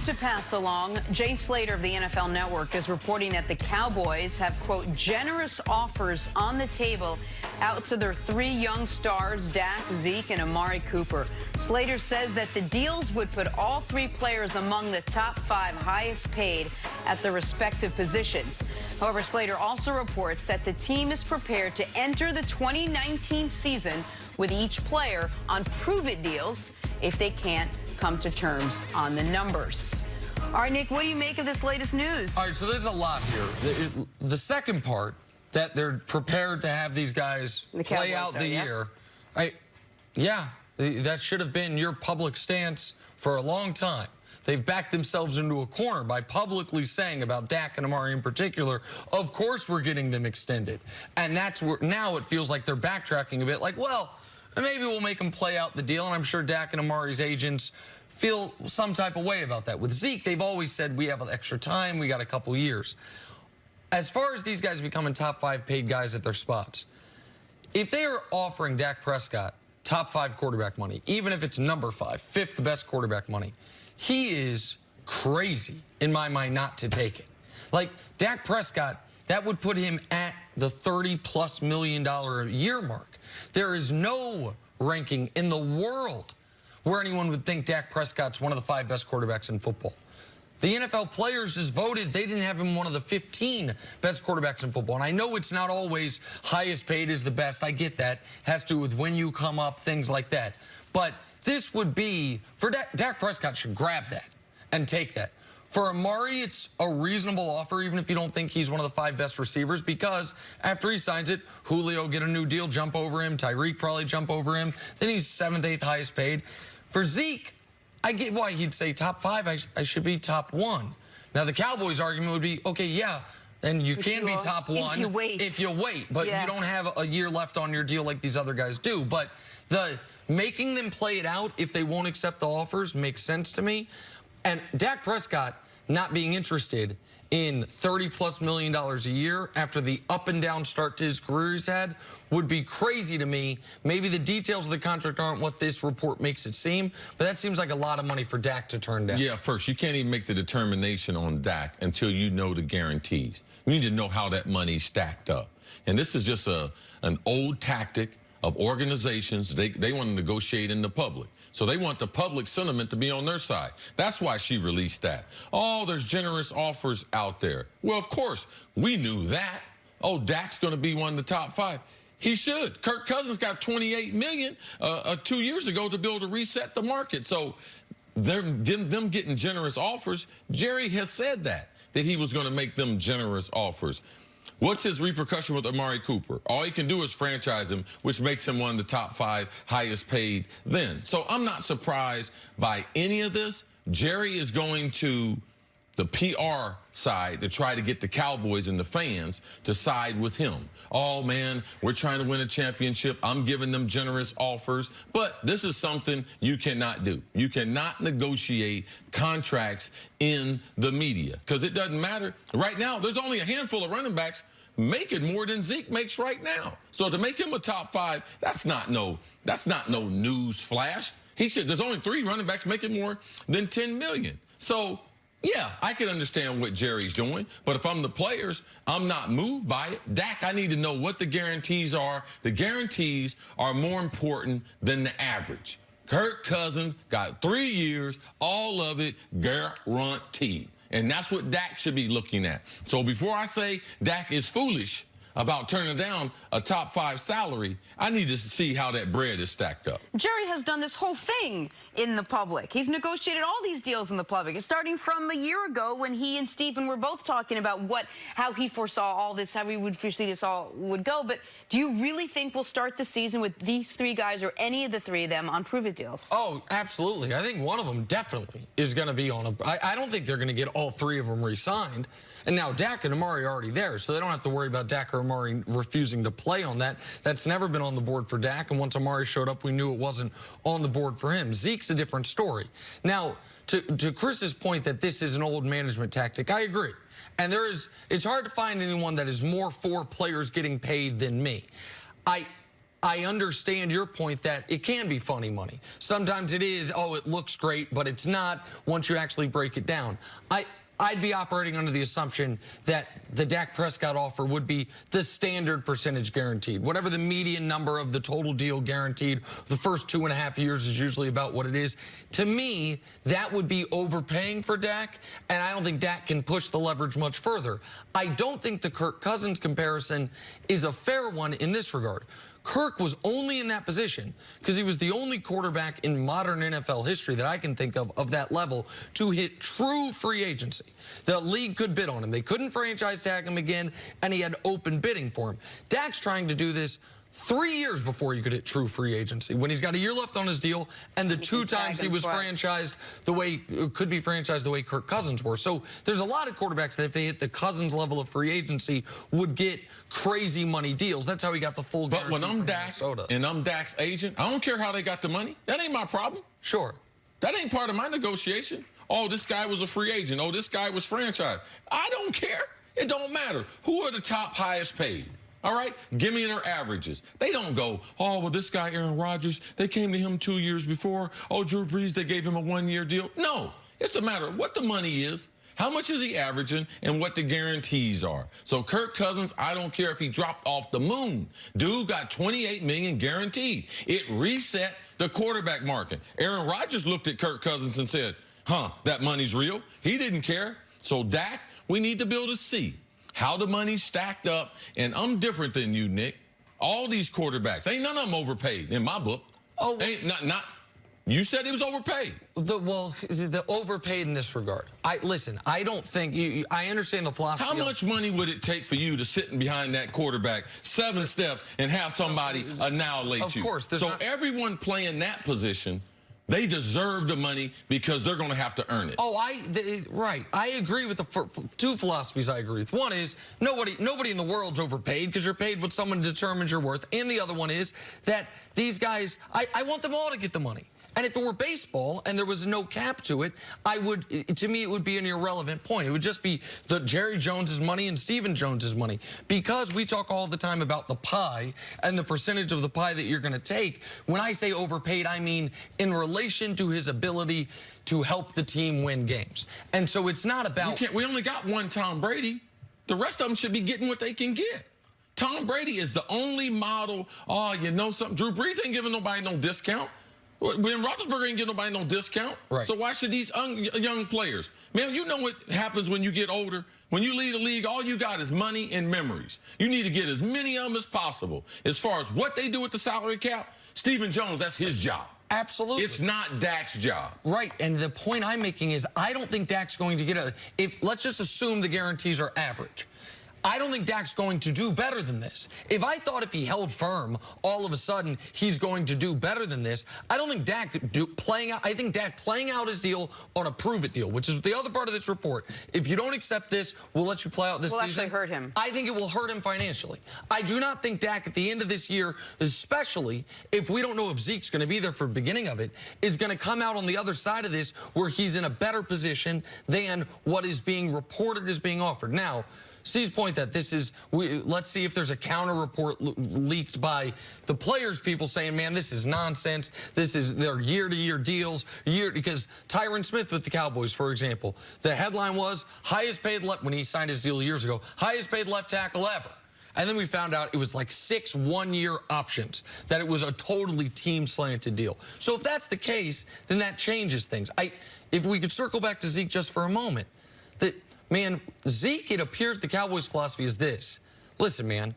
news to pass along. Jay Slater of the NFL Network is reporting that the Cowboys have, quote, generous offers on the table out to their three young stars, Dak, Zeke, and Amari Cooper. Slater says that the deals would put all three players among the top 5 highest paid at their respective positions. However, Slater also reports that the team is prepared to enter the 2019 season with each player on prove-it deals if they can't come to terms on the numbers. All right, Nick, what do you make of this latest news? All right, so there's a lot here. The second part, that they're prepared to have these guys play out the year. Yeah, that should have been your public stance for a long time. They've backed themselves into a corner by publicly saying about Dak and Amari in particular, of course we're getting them extended. And that's where now it feels like they're backtracking a bit, like, well, maybe we'll make them play out the deal. And I'm sure Dak and Amari's agents feel some type of way about that. With Zeke, they've always said we have extra time, we got a couple years. As far as these guys becoming top 5 paid guys at their spots, if they are offering Dak Prescott top 5 quarterback money, even if it's number 5, 5th best quarterback money, he is crazy, in my mind, not to take it. Like, Dak Prescott, that would put him at the $30+ million a year mark. There is no ranking in the world where anyone would think Dak Prescott's one of the 5 best quarterbacks in football. The NFL players just voted they didn't have him one of the 15 best quarterbacks in football. And I know it's not always highest paid is the best. I get that. It has to do with when you come up, things like that. But this would be, for Dak Prescott should grab that and take that. For Amari, it's a reasonable offer, even if you don't think he's one of the 5 best receivers, because after he signs it, Julio get a new deal, jump over him. Tyreek probably jump over him. Then he's 7th, 8th highest paid. For Zeke, I get why he'd say top 5. I should be top 1. Now, the Cowboys' argument would be, okay, yeah, and you can be top 1 if you wait. But you don't have a year left on your deal like these other guys do. But the making them play it out if they won't accept the offers makes sense to me. And Dak Prescott not being interested in $30+ million a year after the up and down start to his career he's had would be crazy to me. Maybe the details of the contract aren't what this report makes it seem, but that seems like a lot of money for Dak to turn down. Yeah, first, you can't even make the determination on Dak until you know the guarantees. You need to know how that money's stacked up. And this is just an old tactic of organizations. They want to negotiate in the public. So they want the public sentiment to be on their side. That's why she released that. Oh, there's generous offers out there. Well, of course, we knew that. Oh, Dak's going to be one of the top 5. He should. Kirk Cousins got $28 million 2 years ago to be able to reset the market. So them getting generous offers, Jerry has said that he was going to make them generous offers. What's his repercussion with Amari Cooper? All he can do is franchise him, which makes him one of the top 5 highest paid then. So I'm not surprised by any of this. Jerry is going to the PR side to try to get the Cowboys and the fans to side with him. Oh, man, we're trying to win a championship. I'm giving them generous offers. But this is something you cannot do. You cannot negotiate contracts in the media because it doesn't matter. Right now, there's only a handful of running backs making more than Zeke makes right now. So to make him a top 5, that's not no news flash. There's only 3 running backs making more than $10 million. So yeah, I can understand what Jerry's doing, but if I'm the players, I'm not moved by it. Dak, I need to know what the guarantees are. The guarantees are more important than the average. Kirk Cousins got 3 years, all of it guaranteed. And that's what Dak should be looking at. So before I say Dak is foolish about turning down a top 5 salary, I need to see how that bread is stacked up. Jerry has done this whole thing in the public. He's negotiated all these deals in the public. It's starting from a year ago when he and Stephen were both talking about how he foresaw all this, how he would foresee this all would go. But do you really think we'll start the season with these 3 guys or any of the 3 of them on prove-it deals? Oh, absolutely. I think one of them definitely is going to be on I don't think they're going to get all 3 of them re-signed. And now Dak and Amari are already there, so they don't have to worry about Dak or Amari refusing to play on that. That's never been on the board for Dak, and once Amari showed up, we knew it wasn't on the board for him. Zeke's a different story. Now, to Chris's point that this is an old management tactic, I agree. And it's hard to find anyone that is more for players getting paid than me. I understand your point that it can be funny money. Sometimes it is, oh, it looks great, but it's not once you actually break it down. I'd be operating under the assumption that the Dak Prescott offer would be the standard percentage guaranteed. Whatever the median number of the total deal guaranteed, the first 2.5 years is usually about what it is. To me, that would be overpaying for Dak, and I don't think Dak can push the leverage much further. I don't think the Kirk Cousins comparison is a fair one in this regard. Kirk was only in that position because he was the only quarterback in modern NFL history that I can think of that level to hit true free agency. The league could bid on him. They couldn't franchise tag him again, and he had open bidding for him. Dak's trying to do this 3 years before you could hit true free agency, when he's got a year left on his deal, and the 2 times he was franchised the way, could be franchised the way Kirk Cousins were. So there's a lot of quarterbacks that if they hit the Cousins level of free agency would get crazy money deals. That's how he got the full guarantee. But when I'm Dak and I'm Dak's agent, I don't care how they got the money. That ain't my problem. Sure. That ain't part of my negotiation. Oh, this guy was a free agent. Oh, this guy was franchised. I don't care. It don't matter. Who are the top highest paid? All right, give me their averages. They don't go, oh, well, this guy, Aaron Rodgers, they came to him 2 years before. Oh, Drew Brees, they gave him a 1-year deal. No, it's a matter of what the money is, how much is he averaging, and what the guarantees are. So Kirk Cousins, I don't care if he dropped off the moon. Dude got $28 million guaranteed. It reset the quarterback market. Aaron Rodgers looked at Kirk Cousins and said, that money's real. He didn't care. So Dak, we need to build a C. How the money's stacked up, and I'm different than you, Nick. All these quarterbacks, ain't none of them overpaid in my book. Oh, ain't not. You said he was overpaid. The overpaid in this regard. Listen, I don't think I understand the philosophy. How much money would it take for you to sit behind that quarterback 7 steps and have somebody annihilate you? Of course. So everyone playing that position, they deserve the money because they're going to have to earn it. Oh, right. I agree with the 2 philosophies I agree with. One is nobody in the world's overpaid because you're paid what someone determines your worth. And the other one is that these guys, I want them all to get the money. And if it were baseball and there was no cap to it, to me, it would be an irrelevant point. It would just be the Jerry Jones's money and Stephen Jones's money. Because we talk all the time about the pie and the percentage of the pie that you're going to take. When I say overpaid, I mean in relation to his ability to help the team win games. And so it's not about... We only got one Tom Brady. The rest of them should be getting what they can get. Tom Brady is the only model. Oh, you know something? Drew Brees ain't giving nobody no discount. Ben Roethlisberger ain't getting nobody no discount. Right. So why should these young players? Man, you know what happens when you get older? When you leave the league, all you got is money and memories. You need to get as many of them as possible. As far as what they do with the salary cap, Stephen Jones, that's his job. Absolutely. It's not Dak's job. Right, and the point I'm making is I don't think Dak's going to get let's just assume the guarantees are average. I don't think Dak's going to do better than this. If I thought if he held firm, all of a sudden he's going to do better than this, I don't think Dak I think Dak playing out his deal on a prove-it deal, which is the other part of this report. If you don't accept this, we'll let you play out this season. Will actually hurt him. I think it will hurt him financially. I do not think Dak at the end of this year, especially if we don't know if Zeke's going to be there for the beginning of it, is going to come out on the other side of this where he's in a better position than what is being reported as being offered. Now, C's point that this is, let's see if there's a counter report leaked by the players, people saying, man, this is nonsense. This is their year-to-year deals. Because Tyron Smith with the Cowboys, for example, the headline was highest paid left, when he signed his deal years ago, highest paid left tackle ever. And then we found out it was like 6 one-year options, that it was a totally team-slanted deal. So if that's the case, then that changes things. If we could circle back to Zeke just for a moment, man, Zeke, it appears the Cowboys' philosophy is this. Listen, man,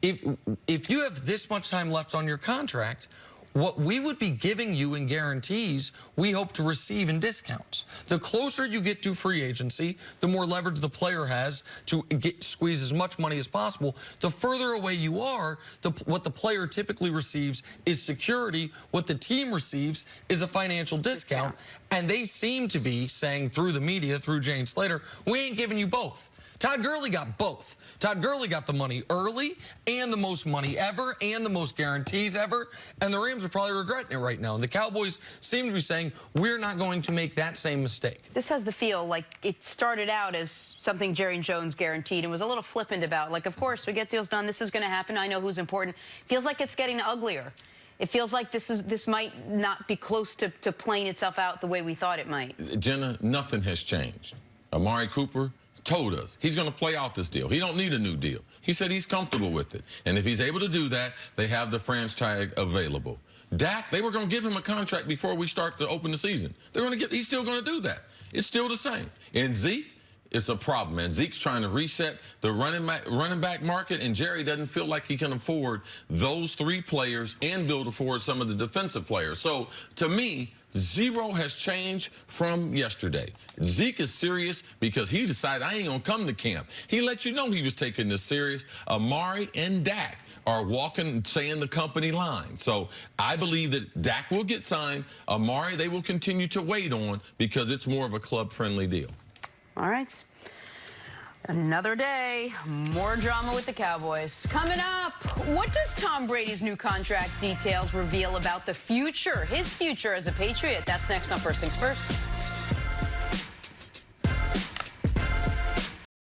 if you have this much time left on your contract, what we would be giving you in guarantees, we hope to receive in discounts. The closer you get to free agency, the more leverage the player has to squeeze as much money as possible. The further away you are, what the player typically receives is security. What the team receives is a financial discount. And they seem to be saying through the media, through Jane Slater, we ain't giving you both. Todd Gurley got both. Todd Gurley got the money early and the most money ever and the most guarantees ever, and the Rams are probably regretting it right now. And the Cowboys seem to be saying, we're not going to make that same mistake. This has the feel like it started out as something Jerry Jones guaranteed and was a little flippant about. Like, of course, we get deals done. This is going to happen. I know who's important. Feels like it's getting uglier. It feels like this might not be close to playing itself out the way we thought it might. Jenna, nothing has changed. Amari Cooper told us he's going to play out this deal. He don't need a new deal. He said he's comfortable with it. And if he's able to do that, they have the franchise tag available. Dak, they were going to give him a contract before we start to open the season. He's still going to do that. It's still the same. And Zeke, it's a problem, man. Zeke's trying to reset the running back market, and Jerry doesn't feel like he can afford those 3 players and afford some of the defensive players. So, to me, zero has changed from yesterday. Zeke is serious because he decided, I ain't going to come to camp. He let you know he was taking this serious. Amari and Dak are walking and saying the company line. So I believe that Dak will get signed. Amari, they will continue to wait on because it's more of a club-friendly deal. All right. Another day, more drama with the Cowboys. Coming up, what does Tom Brady's new contract details reveal about the future, his future as a Patriot? That's next on First Things First.